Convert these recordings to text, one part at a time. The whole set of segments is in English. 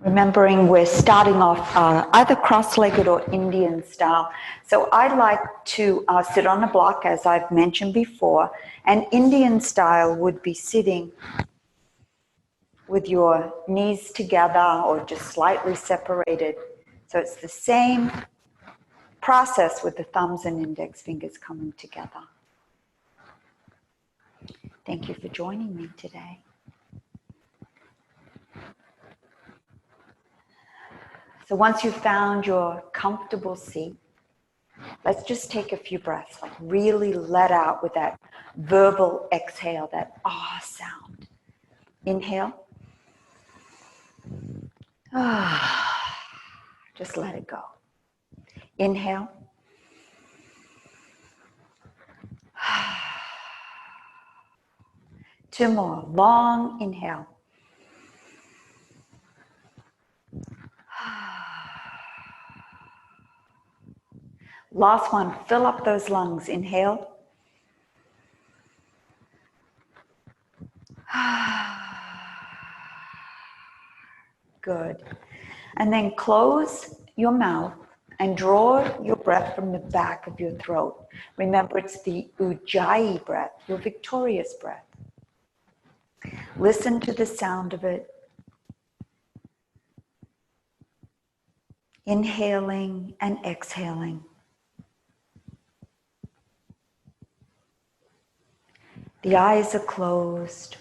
Remembering we're starting off either cross-legged or Indian style. So I like to sit on a block, as I've mentioned before, and Indian style would be sitting with your knees together or just slightly separated. So it's the same process with the thumbs and index fingers coming together. Thank you for joining me today. So once you've found your comfortable seat, let's just take a few breaths, like really let out with that verbal exhale, that ah sound. Inhale. Ah, just let it go. Inhale. Two more. Long inhale. Last one. Fill up those lungs. Inhale. Good. And then close your mouth and draw your breath from the back of your throat. Remember, it's the Ujjayi breath, your victorious breath. Listen to the sound of it. Inhaling and exhaling. The eyes are closed.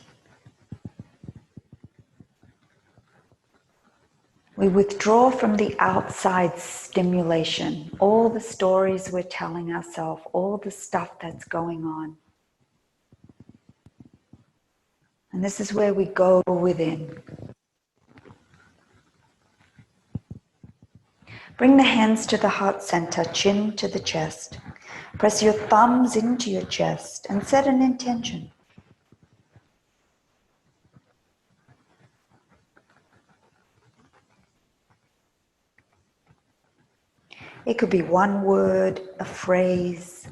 We withdraw from the outside stimulation, all the stories we're telling ourselves, all the stuff that's going on. And this is where we go within. Bring the hands to the heart center, chin to the chest. Press your thumbs into your chest and set an intention. It could be one word, a phrase.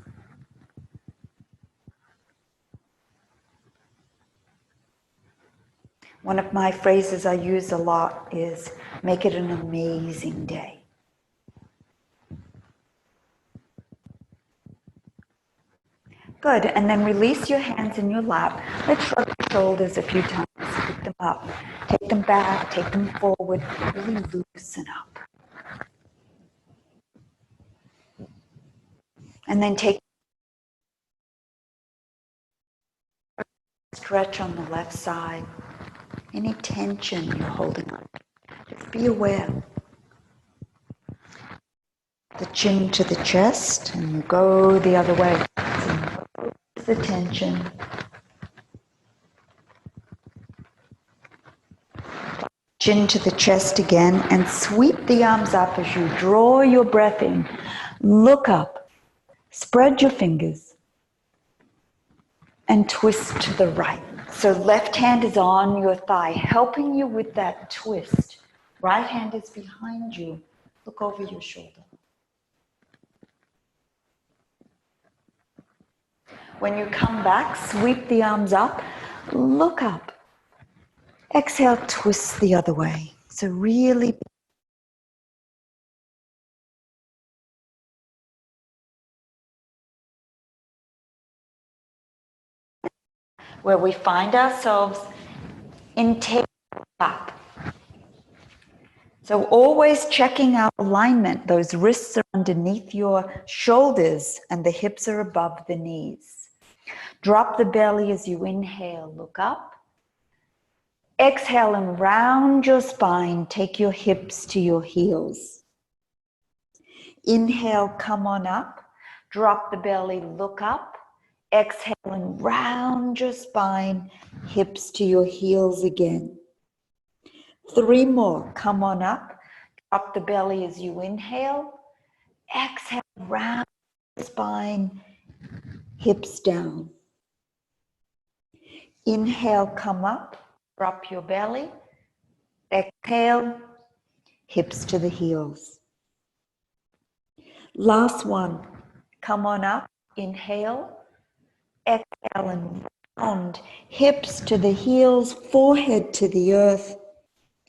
One of my phrases I use a lot is, make it an amazing day. Good, and then release your hands in your lap. Let's shrug your shoulders a few times, pick them up, take them back, take them forward, really loosen up. And then take a stretch on the left side. Any tension you're holding on, just be aware. The chin to the chest, and you go the other way. So the tension. Chin to the chest again, and sweep the arms up as you draw your breath in. Look up, spread your fingers, and twist to the right. So left hand is on your thigh, helping you with that twist. Right hand is behind you. Look over your shoulder. When you come back, sweep the arms up, look up. Exhale, twist the other way. So really where we find ourselves in tail up. So always checking our alignment. Those wrists are underneath your shoulders and the hips are above the knees. Drop the belly as you inhale, look up. Exhale and round your spine, take your hips to your heels. Inhale, come on up. Drop the belly, look up. Exhale and round your spine, hips to your heels again. 3 more, come on up. Drop the belly as you inhale. Exhale, round the spine, hips down. Inhale, come up. Drop your belly. Exhale, hips to the heels. Last one. Come on up. Inhale. Exhale and round. Hips to the heels, forehead to the earth,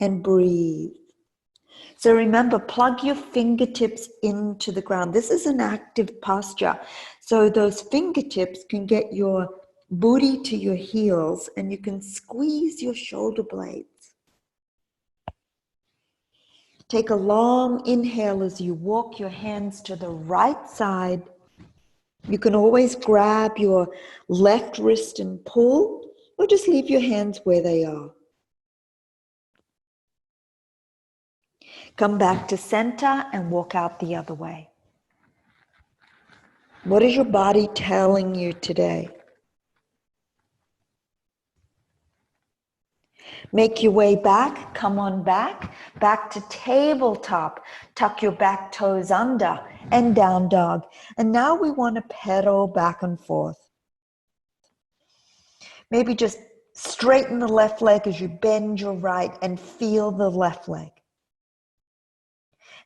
and breathe. So remember, plug your fingertips into the ground. This is an active posture. So those fingertips can get your booty to your heels and you can squeeze your shoulder blades. Take a long inhale as you walk your hands to the right side. You can always grab your left wrist and pull, or just leave your hands where they are. Come back to center and walk out the other way. What is your body telling you today? Make your way back, come on back to tabletop. Tuck your back toes under and down dog. And now we want to pedal back and forth. Maybe just straighten the left leg as you bend your right and feel the left leg.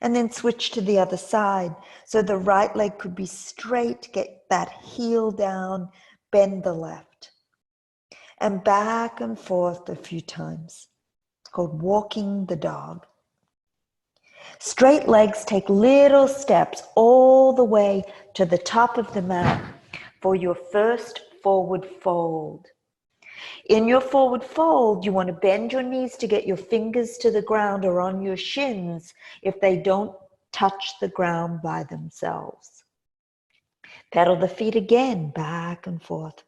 And then switch to the other side. So the right leg could be straight, get that heel down, bend the left. And back and forth a few times. It's called walking the dog. Straight legs, take little steps all the way to the top of the mat for your first forward fold. In your forward fold, you want to bend your knees to get your fingers to the ground or on your shins if they don't touch the ground by themselves. Pedal the feet again, back and forth.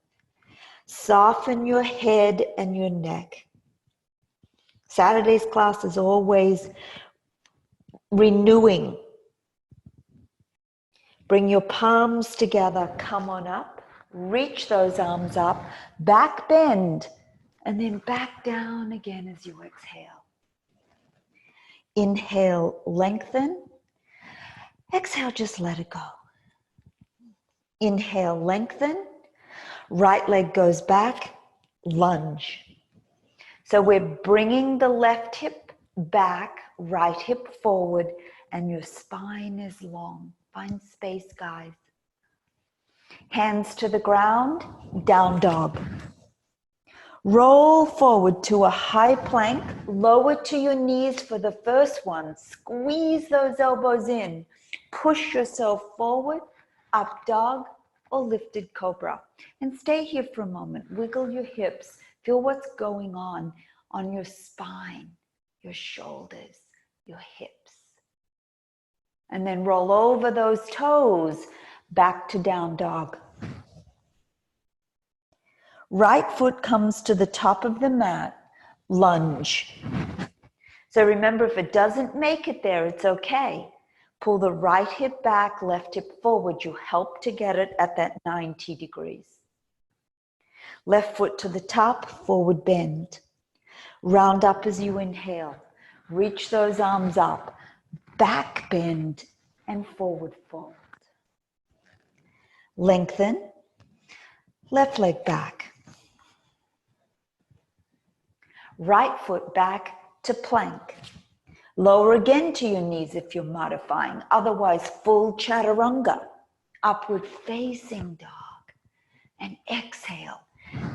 Soften your head and your neck. Saturday's class is always renewing. Bring your palms together, come on up. Reach those arms up, back bend, and then back down again as you exhale. Inhale, lengthen. Exhale, just let it go. Inhale, lengthen. Right leg goes back, lunge. So we're bringing the left hip back, right hip forward, and your spine is long. Find space, guys. Hands to the ground, down dog. Roll forward to a high plank, lower to your knees for the first one. Squeeze those elbows in. Push yourself forward, up dog or lifted cobra. And stay here for a moment. Wiggle your hips. Feel what's going on your spine, your shoulders, your hips. And then roll over those toes, back to down dog. Right foot comes to the top of the mat, lunge. So remember, if it doesn't make it there, it's okay. Pull the right hip back, left hip forward. You help to get it at that 90 degrees. Left foot to the top, forward bend. Round up as you inhale. Reach those arms up, back bend, and forward fold. Lengthen, left leg back. Right foot back to plank. Lower again to your knees if you're modifying. Otherwise, full chaturanga. Upward facing dog. And exhale,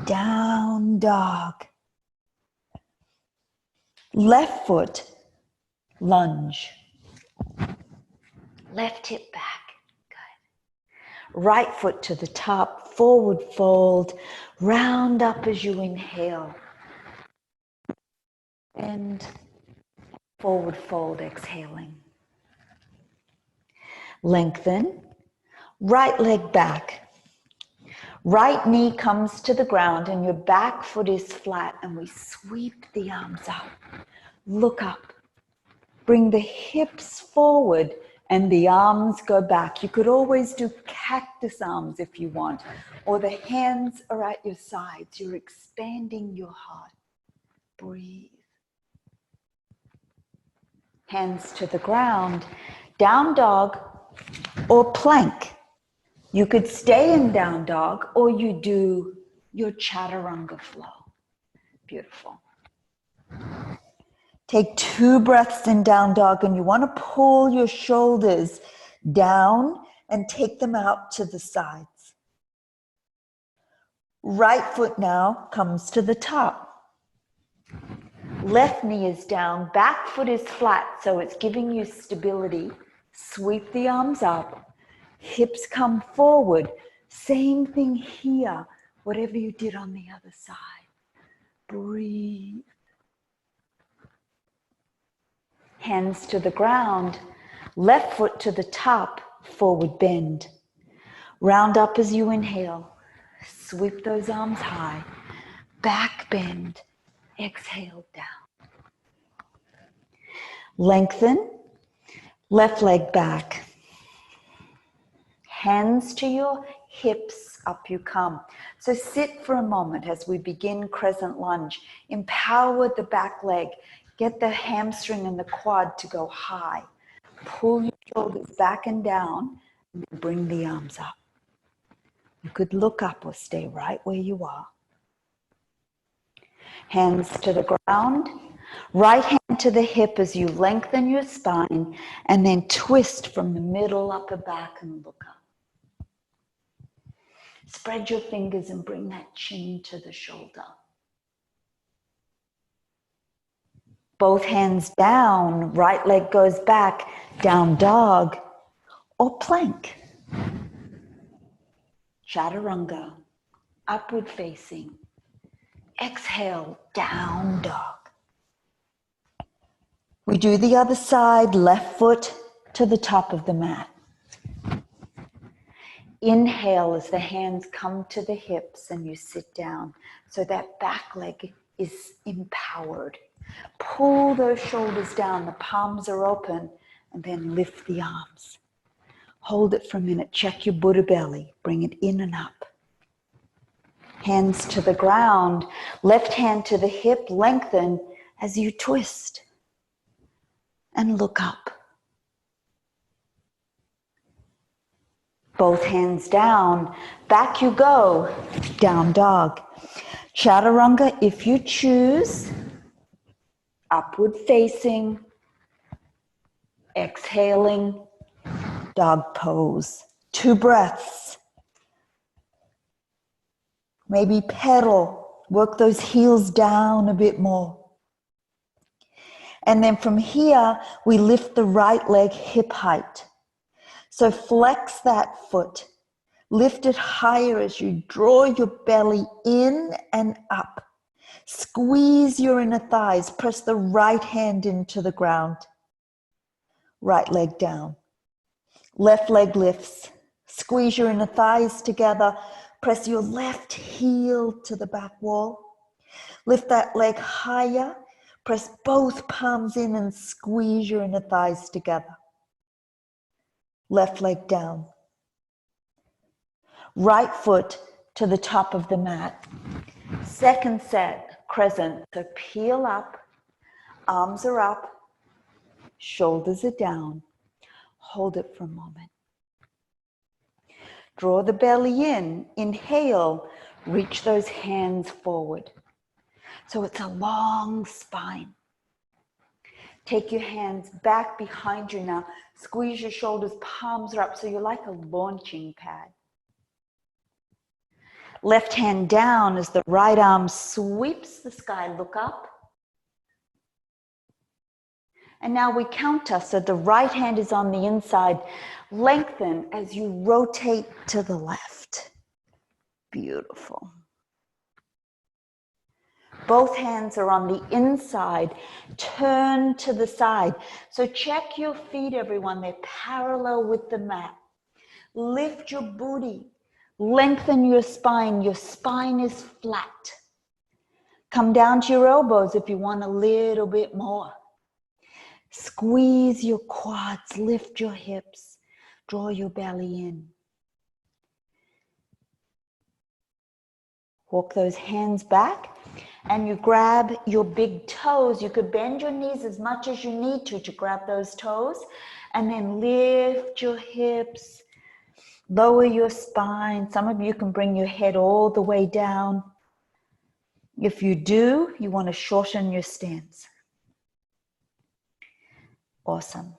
down dog. Left foot, lunge. Left hip back. Good. Right foot to the top, forward fold. Round up as you inhale. And forward fold, exhaling. Lengthen. Right leg back. Right knee comes to the ground and your back foot is flat and we sweep the arms up. Look up. Bring the hips forward and the arms go back. You could always do cactus arms if you want, or the hands are at your sides. You're expanding your heart. Breathe. Hands to the ground, down dog or plank. You could stay in down dog or you do your chaturanga flow. Beautiful. Take 2 breaths in down dog and you want to pull your shoulders down and take them out to the sides. Right foot now comes to the top. Left knee is down, back foot is flat, so it's giving you stability. Sweep the arms up, hips come forward. Same thing here, whatever you did on the other side. Breathe. Hands to the ground, left foot to the top, forward bend. Round up as you inhale. Sweep those arms high. Back bend. Exhale down. Lengthen. Left leg back. Hands to your hips, up you come. So sit for a moment as we begin crescent lunge. Empower the back leg. Get the hamstring and the quad to go high. Pull your shoulders back and down and then bring the arms up. You could look up or stay right where you are. Hands to the ground. Right hand to the hip as you lengthen your spine and then twist from the middle upper back and look up. Spread your fingers and bring that chin to the shoulder. Both hands down, right leg goes back, down dog or plank. Chaturanga, upward facing. Exhale, down dog. We do the other side, left foot to the top of the mat. Inhale as the hands come to the hips and you sit down. So that back leg is empowered. Pull those shoulders down, the palms are open, and then lift the arms. Hold it for a minute, check your Buddha belly, bring it in and up. Hands to the ground, left hand to the hip, lengthen as you twist. And look up. Both hands down, back you go, down dog. Chaturanga if you choose, upward facing, exhaling, dog pose. 2 breaths. Maybe pedal, work those heels down a bit more. And then from here, we lift the right leg hip height. So flex that foot. Lift it higher as you draw your belly in and up. Squeeze your inner thighs. Press the right hand into the ground. Right leg down. Left leg lifts. Squeeze your inner thighs together. Press your left heel to the back wall. Lift that leg higher. Press both palms in and squeeze your inner thighs together. Left leg down. Right foot to the top of the mat. Second set, crescent. So peel up, arms are up, shoulders are down. Hold it for a moment. Draw the belly in. Inhale, reach those hands forward. So it's a long spine. Take your hands back behind you now. Squeeze your shoulders, palms are up, so you're like a launching pad. Left hand down as the right arm sweeps the sky, look up. And now we counter, so the right hand is on the inside. Lengthen as you rotate to the left. Beautiful. Both hands are on the inside. Turn to the side. So check your feet, everyone. They're parallel with the mat. Lift your booty. Lengthen your spine. Your spine is flat. Come down to your elbows if you want a little bit more. Squeeze your quads. Lift your hips. Draw your belly in. Walk those hands back and you grab your big toes. You could bend your knees as much as you need to grab those toes, and then lift your hips, lower your spine. Some of you can bring your head all the way down. If you do, you want to shorten your stance. Awesome.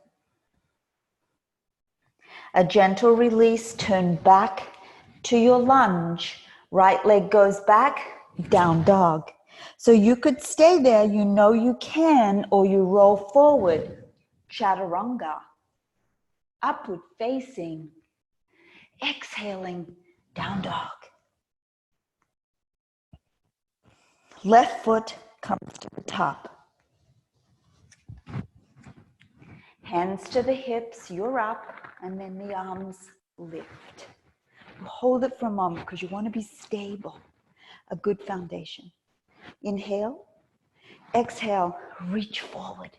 A gentle release, turn back to your lunge. Right leg goes back, down dog. So you could stay there, you know you can, or you roll forward. Chaturanga. Upward facing. Exhaling, down dog. Left foot comes to the top. Hands to the hips, you're up, and then the arms lift. Hold it for a moment because you want to be stable. A good foundation. Inhale. Exhale, reach forward.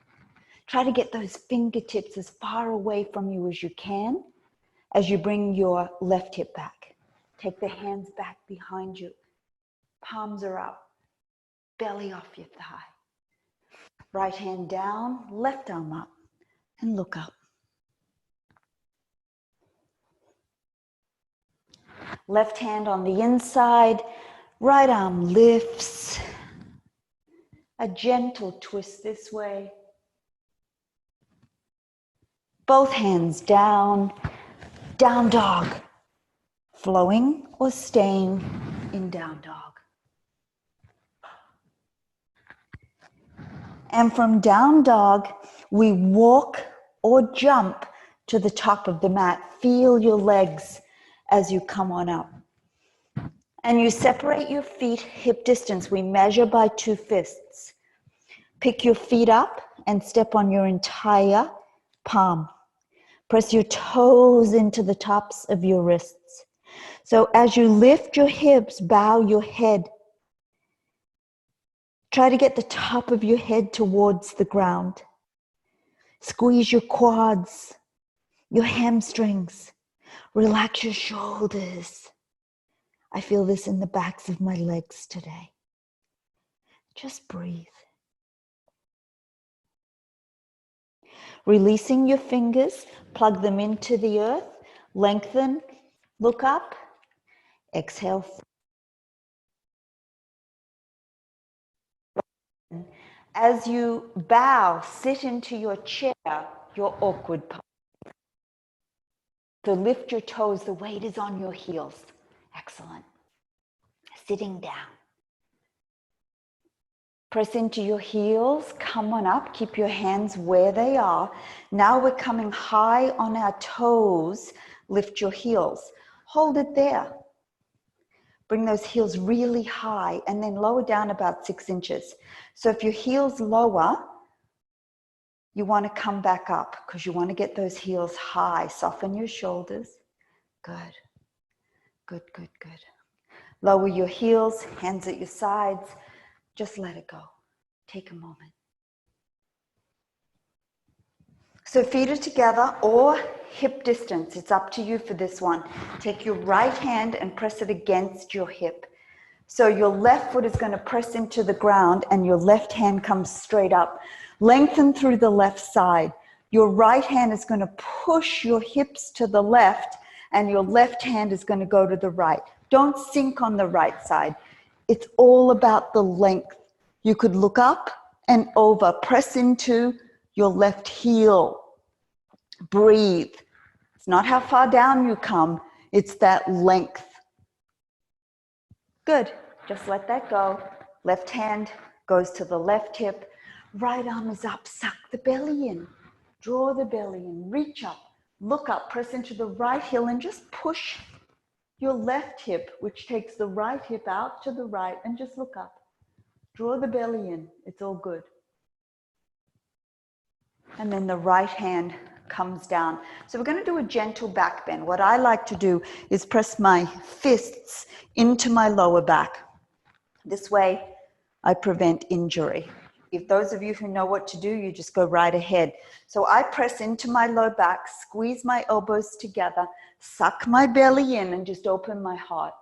Try to get those fingertips as far away from you as you can as you bring your left hip back. Take the hands back behind you. Palms are up. Belly off your thigh. Right hand down, left arm up, and look up. Left hand on the inside, right arm lifts. A gentle twist this way. Both hands down, down dog. Flowing or staying in down dog. And from down dog, we walk or jump to the top of the mat. Feel your legs as you come on up. And you separate your feet hip distance. We measure by 2 fists. Pick your feet up and step on your entire palm. Press your toes into the tops of your wrists. So as you lift your hips, bow your head. Try to get the top of your head towards the ground. Squeeze your quads, your hamstrings. Relax your shoulders. I feel this in the backs of my legs today. Just breathe. Releasing your fingers, plug them into the earth, lengthen, look up, exhale. As you bow, sit into your chair, your awkward pose. So lift your toes, the weight is on your heels. Excellent. Sitting down. Press into your heels, come on up, keep your hands where they are. Now we're coming high on our toes, lift your heels. Hold it there. Bring those heels really high and then lower down about 6 inches. So if your heels lower, you want to come back up because you want to get those heels high. Soften your shoulders. Good. Good, good, good. Lower your heels, hands at your sides. Just let it go. Take a moment. So feet are together or hip distance. It's up to you for this one. Take your right hand and press it against your hip. So your left foot is going to press into the ground and your left hand comes straight up. Lengthen through the left side. Your right hand is going to push your hips to the left and your left hand is going to go to the right. Don't sink on the right side. It's all about the length. You could look up and over. Press into your left heel. Breathe. It's not how far down you come. It's that length. Good. Just let that go. Left hand goes to the left hip. Right arm is up. Suck the belly in. Draw the belly in. Reach up. Look up. Press into the right heel and just push your left hip, which takes the right hip out to the right, and just look up. Draw the belly in. It's all good. And then the right hand comes down. So we're going to do a gentle back bend. What I like to do is press my fists into my lower back. This way I prevent injury. If those of you who know what to do, you just go right ahead. So I press into my low back, squeeze my elbows together, suck my belly in and just open my heart.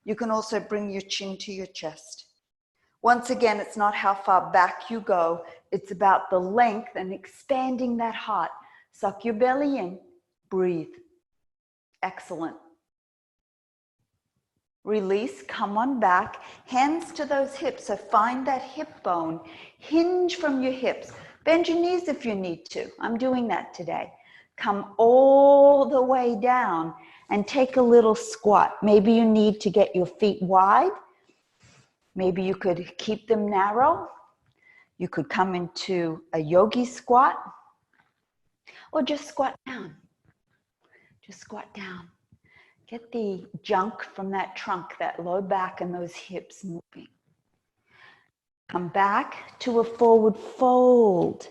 You can also bring your chin to your chest. Once again, it's not how far back you go. It's about the length and expanding that heart. Suck your belly in. Breathe. Excellent. Release, come on back. Hands to those hips. So find that hip bone. Hinge from your hips. Bend your knees if you need to. I'm doing that today. Come all the way down and take a little squat. Maybe you need to get your feet wide. Maybe you could keep them narrow. You could come into a yogi squat, or just squat down. Just squat down. Get the junk from that trunk, that low back and those hips moving. Come back to a forward fold.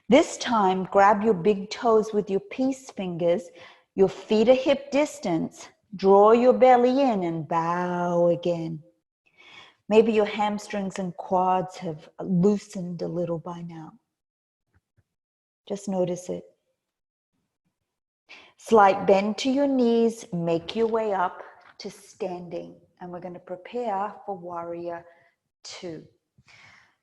This time, grab your big toes with your peace fingers. Your feet are hip distance. Draw your belly in and bow again. Maybe your hamstrings and quads have loosened a little by now. Just notice it. Slight bend to your knees. Make your way up to standing. And we're going to prepare for warrior 2.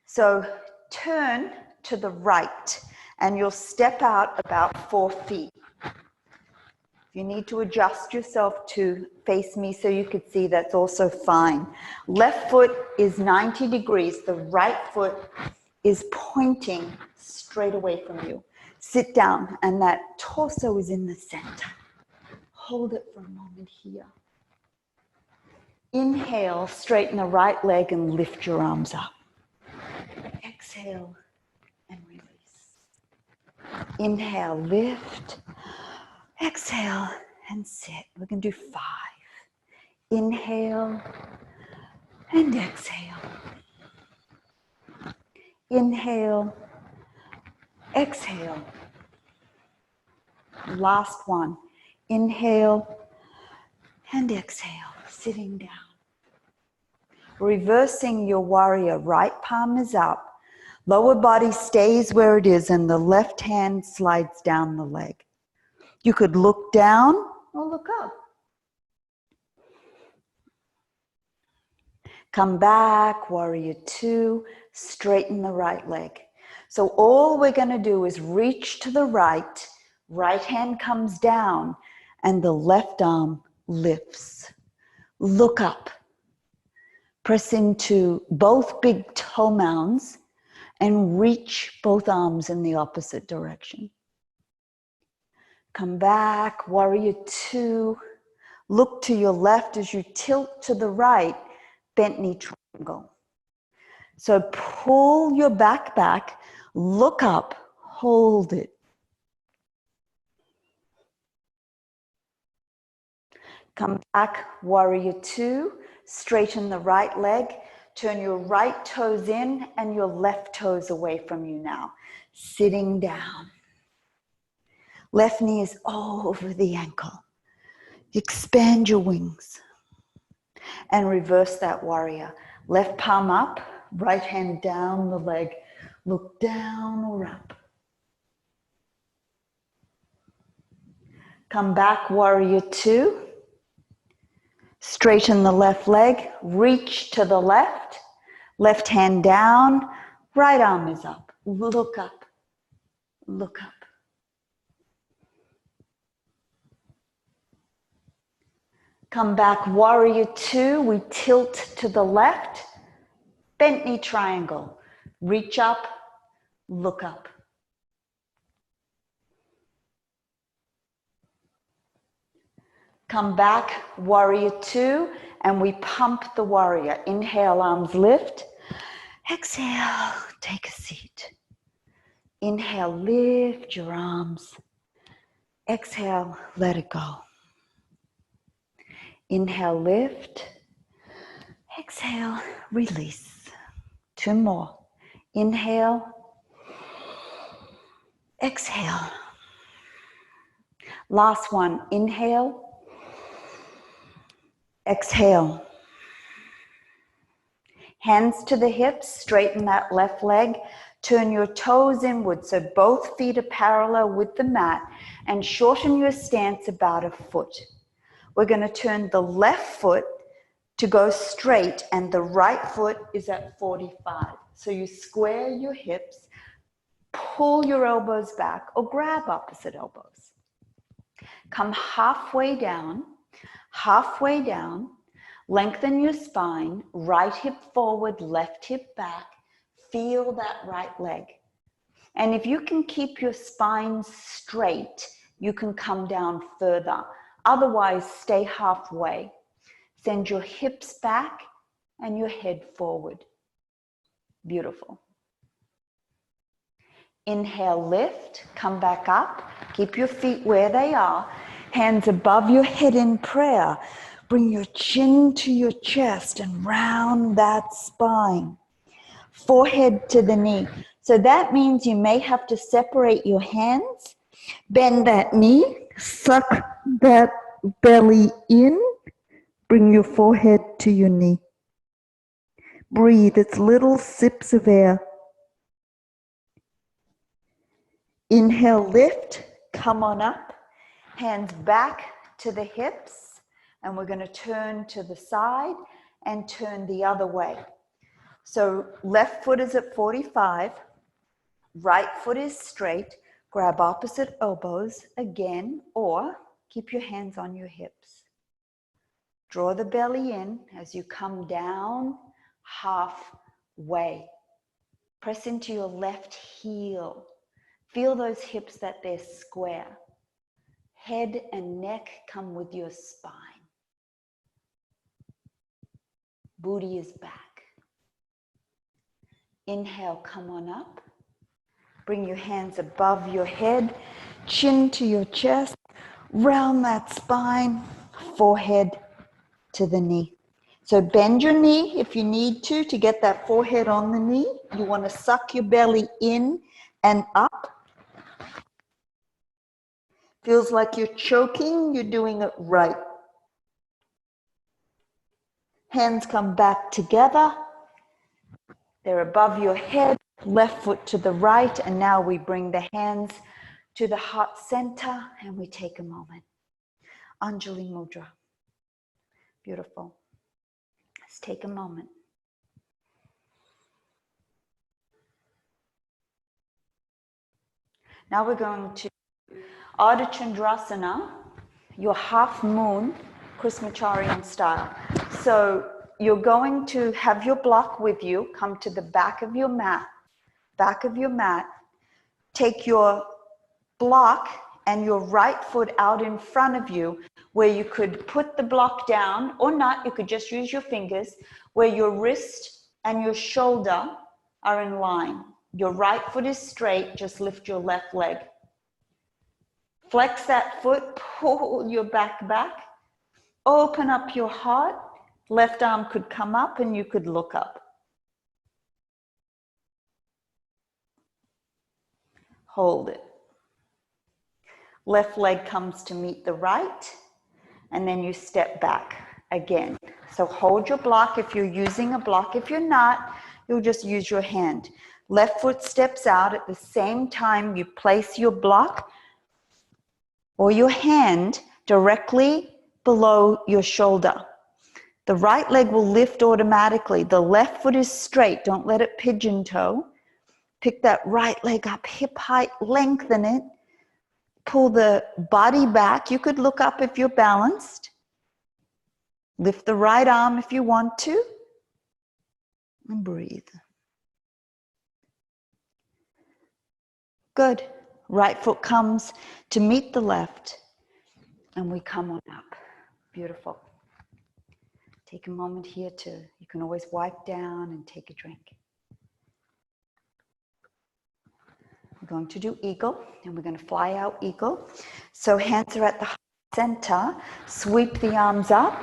So turn to the right and you'll step out about 4 feet. You need to adjust yourself to face me so you could see, that's also fine. Left foot is 90 degrees. The right foot is pointing straight away from you. Sit down and that torso is in the center. Hold it for a moment here. Inhale, straighten the right leg and lift your arms up. Exhale and release. Inhale, lift. Exhale and sit. We're going to do 5. Inhale and exhale. Inhale, exhale. Last one. Inhale and exhale, sitting down. Reversing your warrior, right palm is up. Lower body stays where it is and the left hand slides down the leg. You could look down or look up. Come back, warrior 2, straighten the right leg. So all we're going to do is reach to the right, right hand comes down, and the left arm lifts. Look up. Press into both big toe mounds and reach both arms in the opposite direction. Come back, warrior 2. Look to your left as you tilt to the right, bent knee triangle. So pull your back, look up, hold it. Come back, warrior 2. Straighten the right leg. Turn your right toes in and your left toes away from you now. Sitting down. Left knee is over the ankle. Expand your wings. And reverse that warrior. Left palm up, right hand down the leg. Look down or up. Come back, warrior 2. Straighten the left leg, reach to the left. Left hand down, right arm is up. Look up, look up. Come back, warrior 2. We tilt to the left. Bent knee triangle. Reach up, look up. Come back, warrior 2, and we pump the warrior. Inhale, arms lift. Exhale, take a seat. Inhale, lift your arms. Exhale, let it go. Inhale, lift. Exhale, release. 2 more. Inhale. Exhale. Last one. Inhale. Exhale. Hands to the hips. Straighten that left leg. Turn your toes inward so both feet are parallel with the mat and shorten your stance about a foot. We're going to turn the left foot to go straight and the right foot is at 45. So you square your hips, pull your elbows back or grab opposite elbows. Come halfway down, lengthen your spine, right hip forward, left hip back, feel that right leg. And if you can keep your spine straight, you can come down further. Otherwise, stay halfway. Send your hips back and your head forward. Beautiful. Inhale, lift, come back up. Keep your feet where they are. Hands above your head in prayer. Bring your chin to your chest and round that spine. Forehead to the knee. So that means you may have to separate your hands. Bend that knee. Suck that belly in. Bring your forehead to your knee. Breathe. It's little sips of air. Inhale, lift, come on up, hands back to the hips, and we're going to turn to the side and turn the other way. So left foot is at 45, right foot is straight, grab opposite elbows again, or keep your hands on your hips. Draw the belly in as you come down halfway. Press into your left heel. Feel those hips that they're square. Head and neck come with your spine. Booty is back. Inhale, come on up. Bring your hands above your head, chin to your chest, round that spine, forehead to the knee. So bend your knee if you need to get that forehead on the knee. You want to suck your belly in and up. Feels like you're choking, you're doing it right. Hands come back together. They're above your head, left foot to the right, and now we bring the hands to the heart center and we take a moment. Anjali Mudra. Beautiful. Let's take a moment. Now we're going to Ardha Chandrasana, your half moon, Krishnacharyan style. So you're going to have your block with you, come to the back of your mat, take your block and your right foot out in front of you, where you could put the block down or not, you could just use your fingers, where your wrist and your shoulder are in line. Your right foot is straight, just lift your left leg. Flex that foot, pull your back, open up your heart, left arm could come up and you could look up. Hold it. Left leg comes to meet the right, and then you step back again. So hold your block if you're using a block. If you're not, you'll just use your hand. Left foot steps out. At the same time, you place your block or your hand directly below your shoulder. The right leg will lift automatically. The left foot is straight. Don't let it pigeon toe. Pick that right leg up, hip height, lengthen it. Pull the body back. You could look up if you're balanced. Lift the right arm if you want to. And breathe. Good. Right foot comes to meet the left. And we come on up. Beautiful. Take a moment here you can always wipe down and take a drink. We're going to do eagle, and we're going to fly out eagle. So hands are at the center. Sweep the arms up.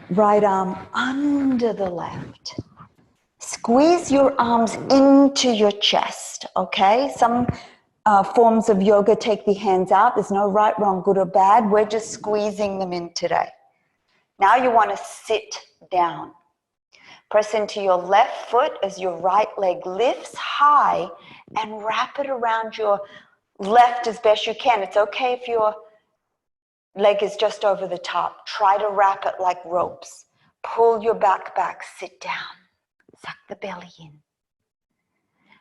Right arm under the left. Squeeze your arms into your chest, okay? Some forms of yoga take the hands out. There's no right, wrong, good or bad. We're just squeezing them in today. Now you want to sit down. Press into your left foot as your right leg lifts high and wrap it around your left as best you can. It's okay if your leg is just over the top. Try to wrap it like ropes. Pull your back, sit down. Suck the belly in.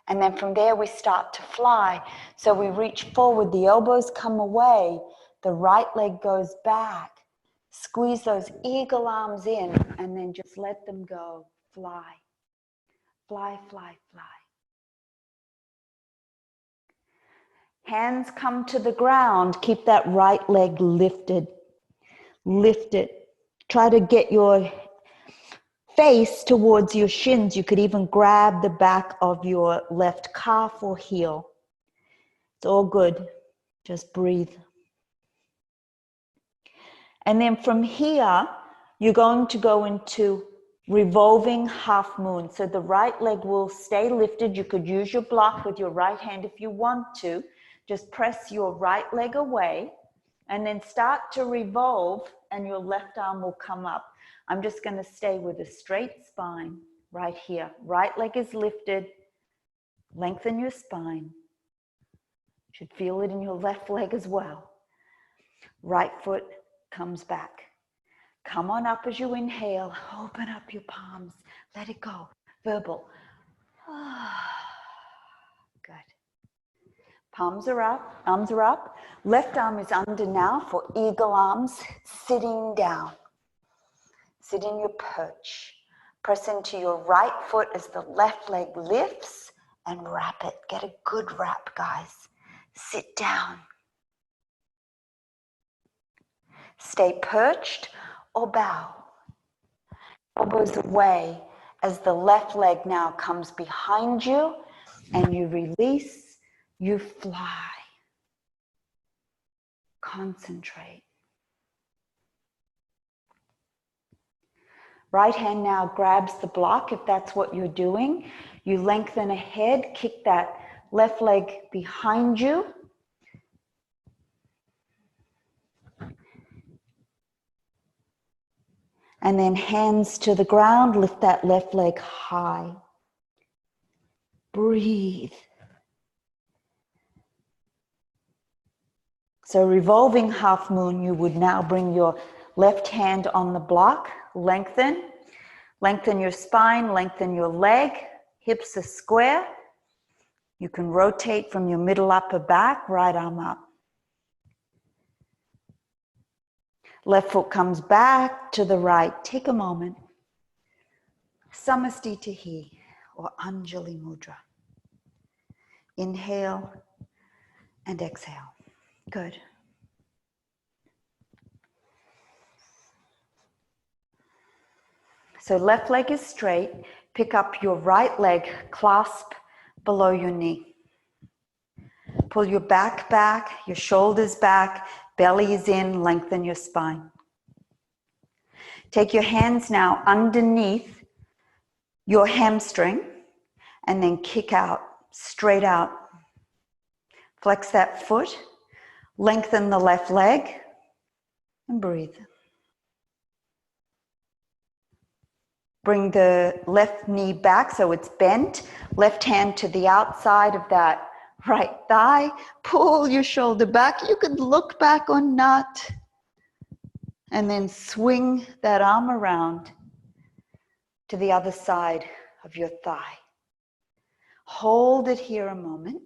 And then from there we start to fly. So we reach forward, the elbows come away, the right leg goes back. Squeeze those eagle arms in and then just let them go. Fly, fly, fly, fly. Hands come to the ground. Keep that right leg lifted. Lift it. Try to get your face towards your shins. You could even grab the back of your left calf or heel. It's all good. Just breathe. And then from here, you're going to go into revolving half moon. So the right leg will stay lifted. You could use your block with your right hand if you want to. Just press your right leg away and then start to revolve and your left arm will come up. I'm just going to stay with a straight spine right here. Right leg is lifted. Lengthen your spine. You should feel it in your left leg as well. Right foot comes back. Come on up as you inhale. Open up your palms. Let it go. Verbal. Good. Palms are up. Arms are up. Left arm is under now for eagle arms. Sitting down. Sit in your perch. Press into your right foot as the left leg lifts and wrap it. Get a good wrap, guys. Sit down. Stay perched or bow. Elbows away as the left leg now comes behind you and you release, you fly. Concentrate. Right hand now grabs the block if that's what you're doing. You lengthen ahead, kick that left leg behind you. And then hands to the ground, lift that left leg high. Breathe. So revolving half moon, you would now bring your left hand on the block, lengthen. Lengthen your spine, lengthen your leg, hips are square. You can rotate from your middle upper back, right arm up. Left foot comes back to the right. Take a moment. Samastitihi or Anjali Mudra. Inhale and exhale. Good. So left leg is straight. Pick up your right leg, clasp below your knee. Pull your back back, your shoulders back, belly is in, lengthen your spine. Take your hands now underneath your hamstring and then kick out, straight out. Flex that foot, lengthen the left leg and breathe. Bring the left knee back so it's bent. Left hand to the outside of that right thigh. Pull your shoulder back. You could look back or not. And then swing that arm around to the other side of your thigh. Hold it here a moment.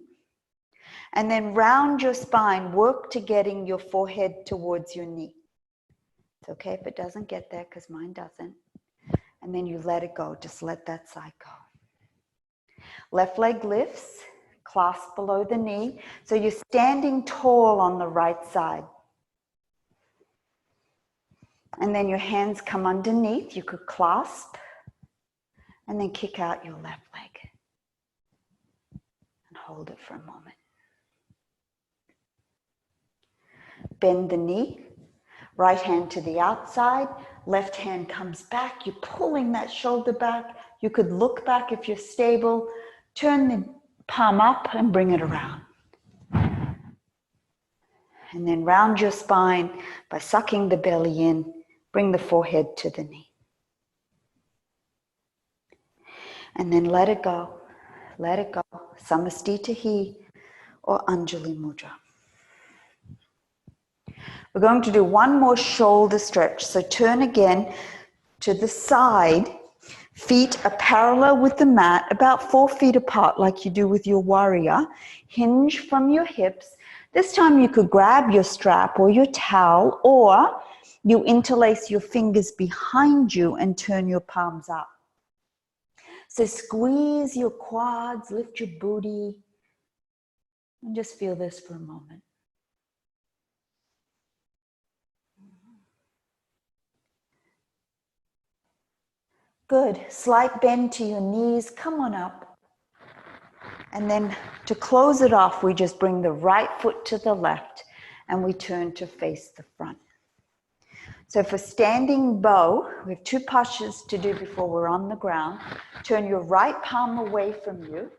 And then round your spine. Work to getting your forehead towards your knee. It's okay if it doesn't get there because mine doesn't. And then you let it go. Just let that side go. Left leg lifts, clasp below the knee. So you're standing tall on the right side. And then your hands come underneath. You could clasp and then kick out your left leg. And hold it for a moment. Bend the knee. Right hand to the outside, left hand comes back. You're pulling that shoulder back. You could look back if you're stable. Turn the palm up and bring it around. And then round your spine by sucking the belly in. Bring the forehead to the knee. And then let it go. Let it go. Samastitihi or Anjali Mudra. We're going to do one more shoulder stretch. So turn again to the side. Feet are parallel with the mat, about 4 feet apart like you do with your warrior. Hinge from your hips. This time you could grab your strap or your towel, or you interlace your fingers behind you and turn your palms up. So squeeze your quads, lift your booty, and just feel this for a moment. Good. Slight bend to your knees. Come on up. And then to close it off, we just bring the right foot to the left and we turn to face the front. So for standing bow, we have 2 postures to do before we're on the ground. Turn your right palm away from you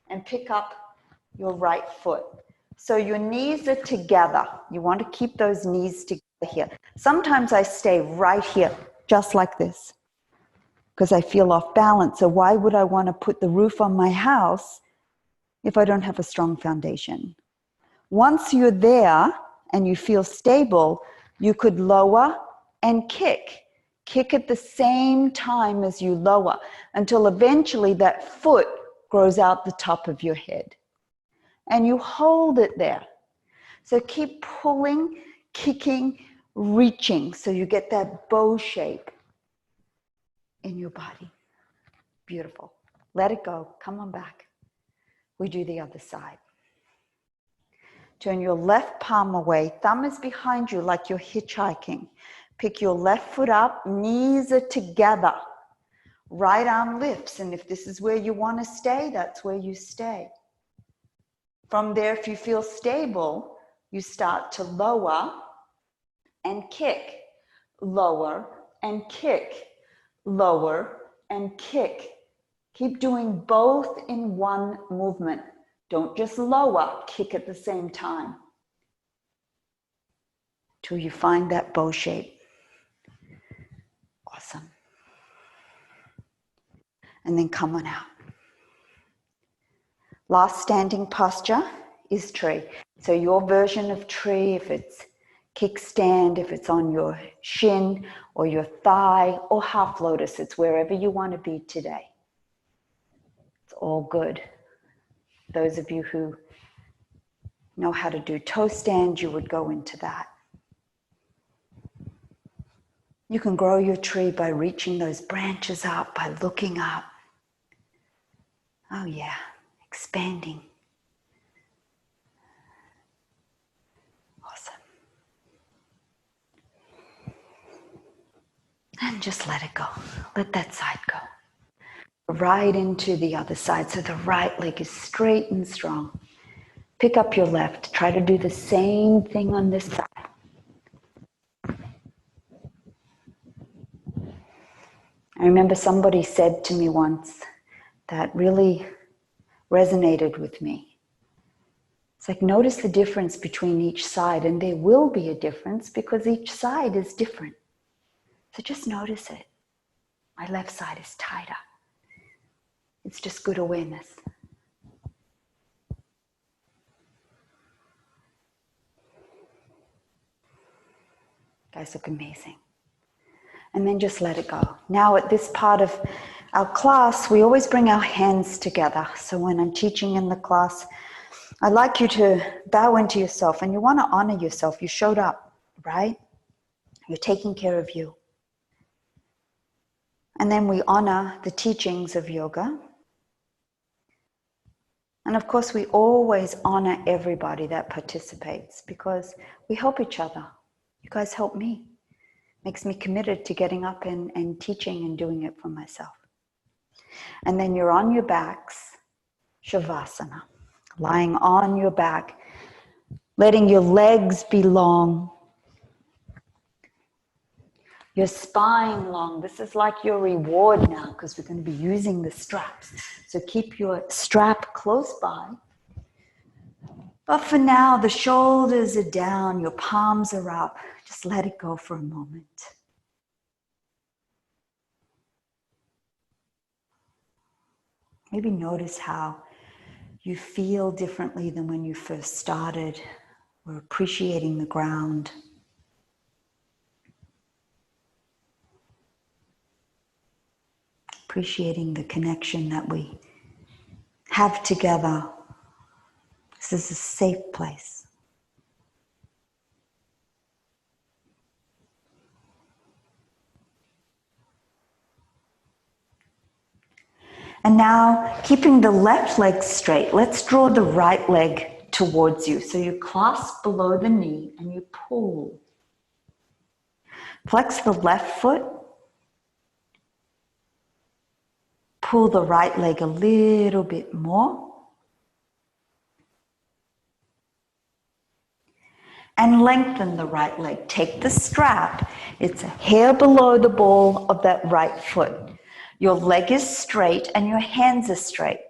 and pick up your right foot. So your knees are together. You want to keep those knees together here. Sometimes I stay right here, just like this, because I feel off balance. So why would I want to put the roof on my house if I don't have a strong foundation? Once you're there and you feel stable, you could lower and kick. Kick at the same time as you lower until eventually that foot grows out the top of your head. And you hold it there. So keep pulling, kicking, reaching so you get that bow shape in your body. Beautiful. Let it go. Come on back. We do the other side. Turn your left palm away. Thumb is behind you like you're hitchhiking. Pick your left foot up. Knees are together. Right arm lifts. And if this is where you want to stay, that's where you stay. From there, if you feel stable, you start to lower and kick. Lower and kick. Lower and kick. Keep doing both in one movement. Don't just lower, kick at the same time. Till you find that bow shape. Awesome. And then come on out. Last standing posture is tree. So your version of tree, if it's kickstand, if it's on your shin or your thigh, or half lotus, it's wherever you want to be today. It's all good. Those of you who know how to do toe stand, you would go into that. You can grow your tree by reaching those branches up, by looking up. Oh yeah, expanding. Awesome. And just let it go. Let that side go. Right into the other side. So the right leg is straight and strong. Pick up your left. Try to do the same thing on this side. I remember somebody said to me once that really resonated with me. It's like, notice the difference between each side, and there will be a difference because each side is different. So just notice it. My left side is tighter. It's just good awareness. Guys look amazing. And then just let it go. Now at this part of our class, we always bring our hands together. So when I'm teaching in the class, I'd like you to bow into yourself, and you want to honor yourself. You showed up, right? You're taking care of you. And then we honor the teachings of yoga. And of course, we always honor everybody that participates because we help each other. You guys help me. Makes me committed to getting up and teaching and doing it for myself. And then you're on your backs, Shavasana. Lying on your back, letting your legs be long. Your spine long. This is like your reward now because we're going to be using the straps. So keep your strap close by. But for now, the shoulders are down, your palms are up. Just let it go for a moment. Maybe notice how you feel differently than when you first started. We're appreciating the ground. Appreciating the connection that we have together. This is a safe place. And now, keeping the left leg straight, let's draw the right leg towards you. So you clasp below the knee and you pull. Flex the left foot. Pull the right leg a little bit more. And lengthen the right leg. Take the strap. It's a hair below the ball of that right foot. Your leg is straight and your hands are straight.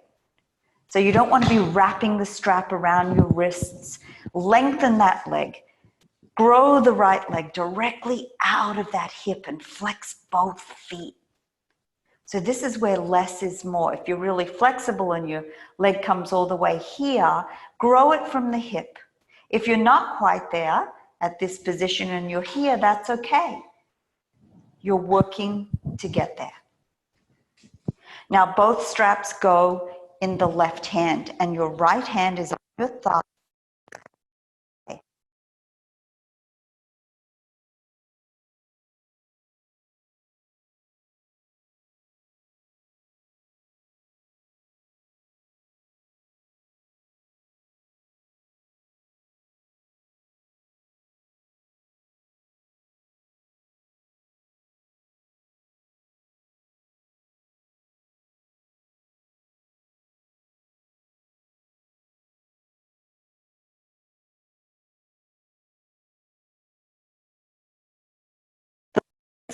So you don't want to be wrapping the strap around your wrists. Lengthen that leg. Grow the right leg directly out of that hip and flex both feet. So this is where less is more. If you're really flexible and your leg comes all the way here, grow it from the hip. If you're not quite there at this position and you're here, that's okay. You're working to get there. Now both straps go in the left hand and your right hand is on your thigh.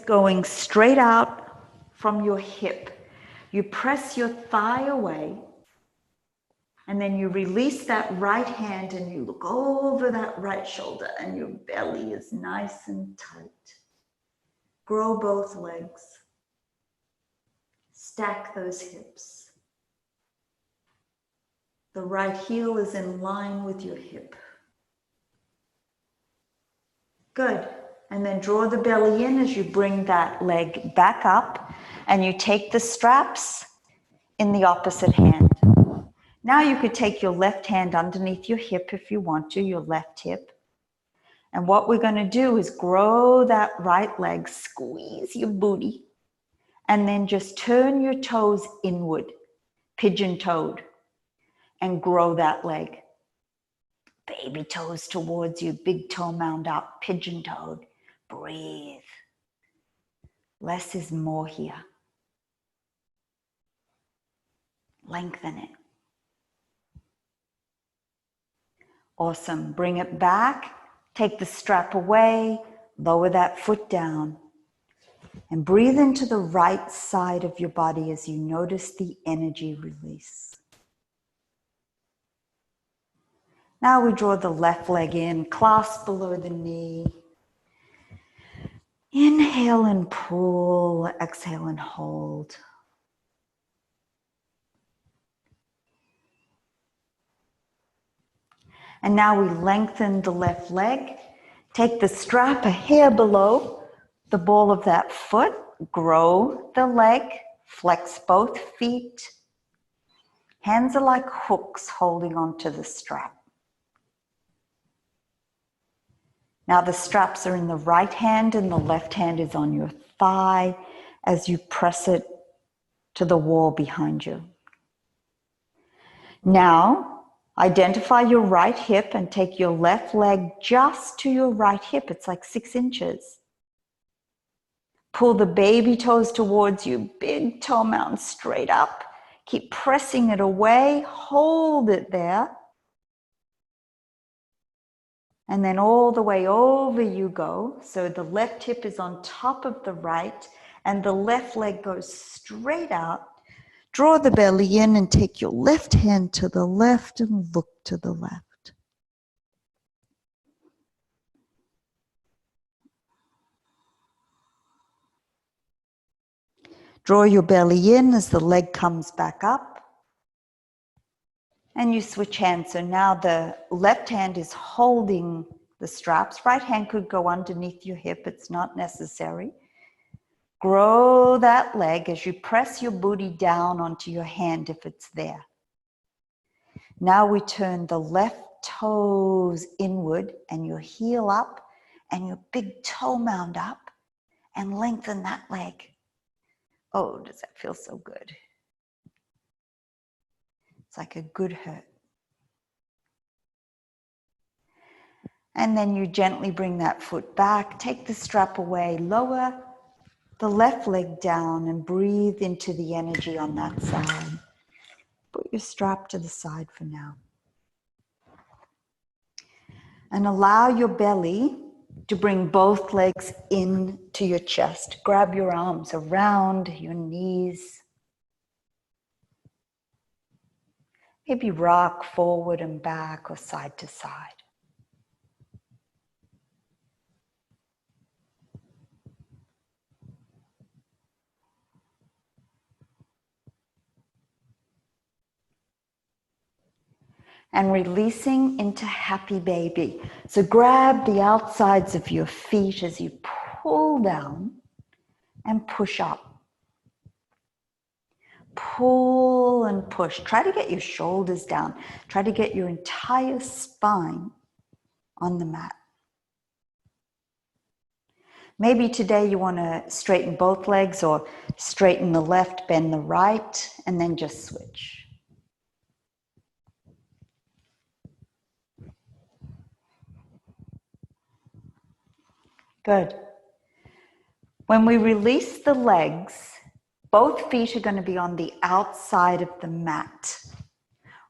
Going straight out from your hip. You press your thigh away and then you release that right hand and you look over that right shoulder and your belly is nice and tight. Grow both legs. Stack those hips. The right heel is in line with your hip. Good. And then draw the belly in as you bring that leg back up and you take the straps in the opposite hand. Now you could take your left hand underneath your hip if you want to, your left hip. And what we're going to do is grow that right leg, squeeze your booty, and then just turn your toes inward, pigeon-toed, and grow that leg. Baby toes towards you, big toe mound up, pigeon-toed. Breathe. Less is more here. Lengthen it. Awesome. Bring it back. Take the strap away. Lower that foot down. And breathe into the right side of your body as you notice the energy release. Now we draw the left leg in, clasp below the knee. Inhale and pull, exhale and hold. And now we lengthen the left leg. Take the strap a hair below the ball of that foot. Grow the leg, flex both feet. Hands are like hooks holding onto the strap. Now the straps are in the right hand and the left hand is on your thigh as you press it to the wall behind you. Now identify your right hip and take your left leg just to your right hip. It's like 6 inches. Pull the baby toes towards you, big toe mound straight up. Keep pressing it away, hold it there. And then all the way over you go. So the left hip is on top of the right and the left leg goes straight out. Draw the belly in and take your left hand to the left and look to the left. Draw your belly in as the leg comes back up. And you switch hands. So now the left hand is holding the straps. Right hand could go underneath your hip. It's not necessary. Grow that leg as you press your booty down onto your hand if it's there. Now we turn the left toes inward and your heel up and your big toe mound up and lengthen that leg. Oh, does that feel so good? It's like a good hurt. And then you gently bring that foot back, take the strap away, lower the left leg down and breathe into the energy on that side. Put your strap to the side for now. And allow your belly to bring both legs into your chest. Grab your arms around your knees. Maybe rock forward and back or side to side. And releasing into happy baby. So grab the outsides of your feet as you pull down and push up. Pull and push. Try to get your shoulders down. Try to get your entire spine on the mat. Maybe today you want to straighten both legs or straighten the left, bend the right, and then just switch. Good. When we release the legs, both feet are going to be on the outside of the mat.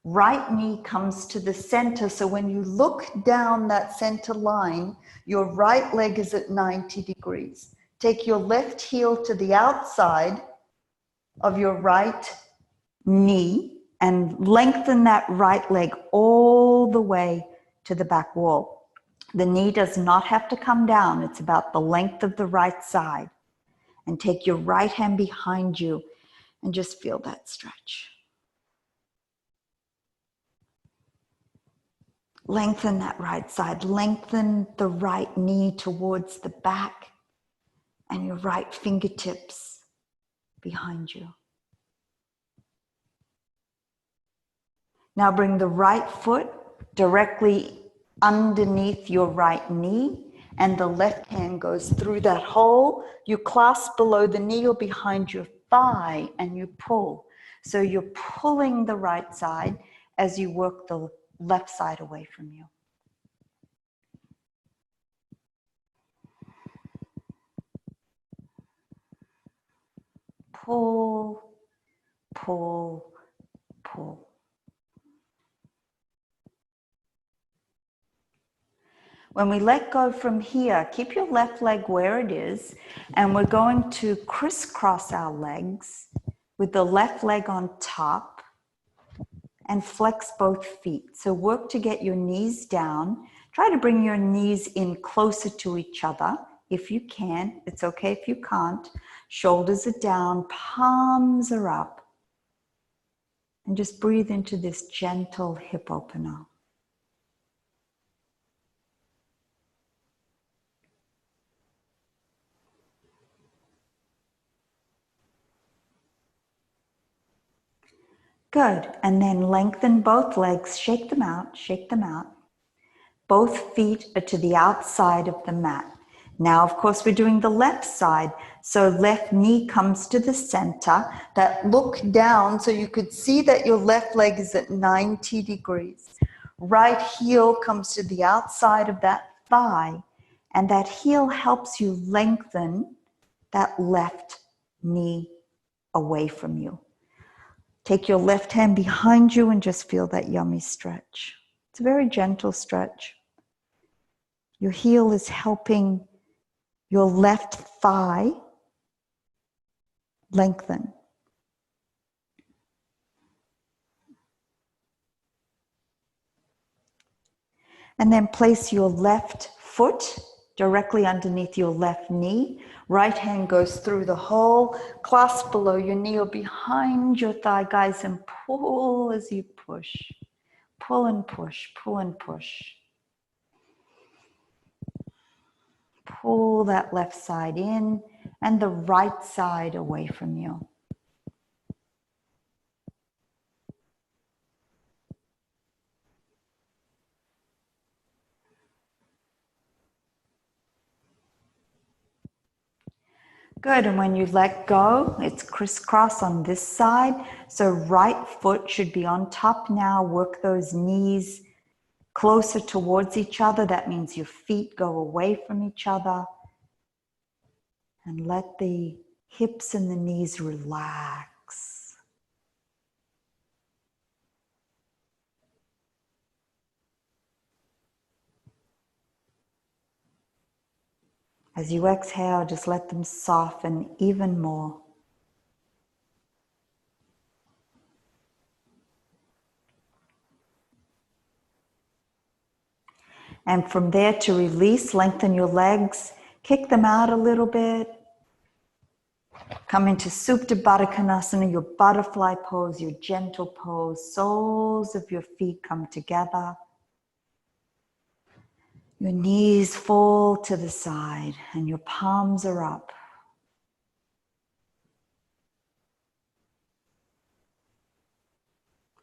Right knee comes to the center, so when you look down that center line, your right leg is at 90 degrees. Take your left heel to the outside of your right knee and lengthen that right leg all the way to the back wall. The knee does not have to come down. It's about the length of the right side. And take your right hand behind you and just feel that stretch. Lengthen that right side. Lengthen the right knee towards the back and your right fingertips behind you. Now bring the right foot directly underneath your right knee and the left hand goes through that hole. You clasp below the knee or behind your thigh and you pull. So you're pulling the right side as you work the left side away from you. Pull, pull, pull. When we let go from here, keep your left leg where it is, and we're going to crisscross our legs with the left leg on top and flex both feet. So work to get your knees down. Try to bring your knees in closer to each other if you can. It's okay if you can't. Shoulders are down, palms are up. And just breathe into this gentle hip opener. Good, and then lengthen both legs, shake them out, shake them out. Both feet are to the outside of the mat. Now, of course, we're doing the left side. So left knee comes to the center. That look down so you could see that your left leg is at 90 degrees. Right heel comes to the outside of that thigh, and that heel helps you lengthen that left knee away from you. Take your left hand behind you and just feel that yummy stretch. It's a very gentle stretch. Your heel is helping your left thigh lengthen. And then place your left foot directly underneath your left knee. Right hand goes through the hole, clasp below your knee or behind your thigh, guys, and pull as you push. Pull and push, pull and push. Pull that left side in and the right side away from you. Good, and when you let go, it's crisscross on this side. So right foot should be on top now. Work those knees closer towards each other. That means your feet go away from each other. And let the hips and the knees relax. As you exhale, just let them soften even more. And from there to release, lengthen your legs, kick them out a little bit. Come into Supta Baddha Konasana, your butterfly pose, your gentle pose. Soles of your feet come together. Your knees fall to the side and your palms are up.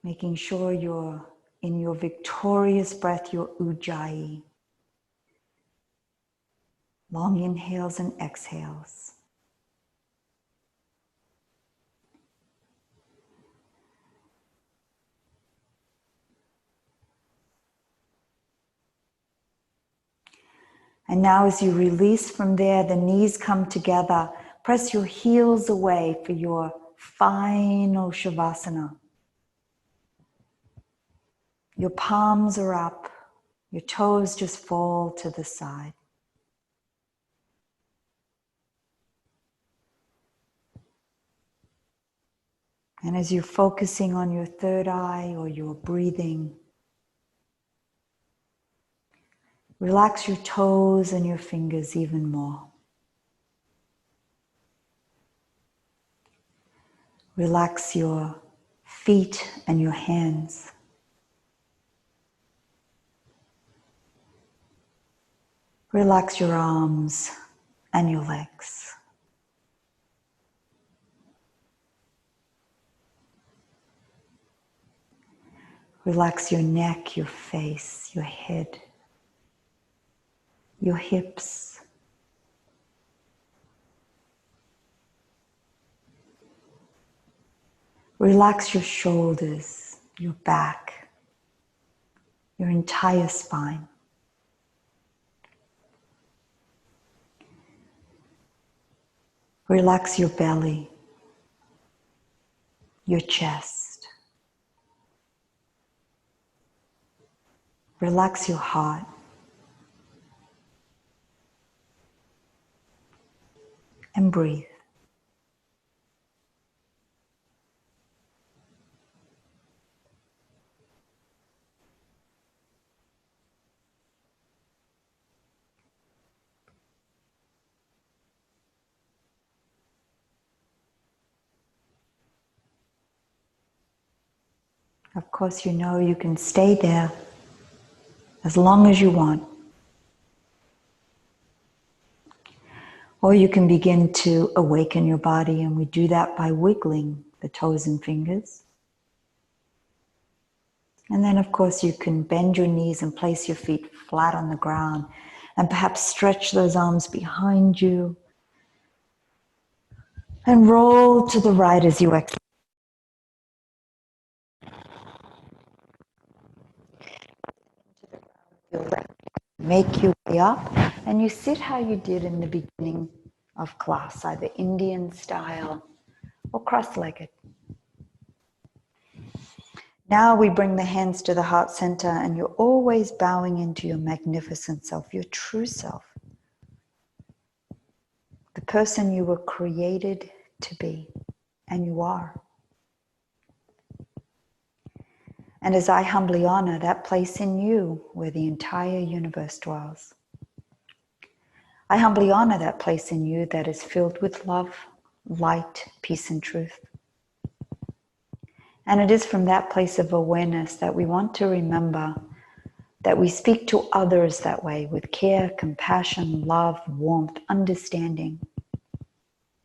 Making sure you're in your victorious breath, your Ujjayi. Long inhales and exhales. And now as you release from there, the knees come together. Press your heels away for your final Shavasana. Your palms are up. Your toes just fall to the side. And as you're focusing on your third eye or your breathing, relax your toes and your fingers even more. Relax your feet and your hands. Relax your arms and your legs. Relax your neck, your face, your head, your hips. Relax your shoulders, your back, your entire spine. Relax your belly, your chest. Relax your heart. And breathe. Of course, you know you can stay there as long as you want. Or you can begin to awaken your body, and we do that by wiggling the toes and fingers. And then, of course, you can bend your knees and place your feet flat on the ground and perhaps stretch those arms behind you and roll to the right as you exhale. Your left. Make your way up and you sit how you did in the beginning of class, either Indian style or cross-legged. Now we bring the hands to the heart center and you're always bowing into your magnificent self, your true self. The person you were created to be, and you are. And as I humbly honor that place in you where the entire universe dwells, I humbly honor that place in you that is filled with love, light, peace, and truth. And it is from that place of awareness that we want to remember that we speak to others that way with care, compassion, love, warmth, understanding.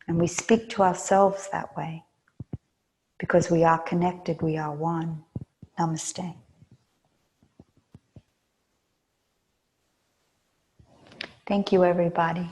And we speak to ourselves that way because we are connected, we are one. Namaste. Thank you, everybody.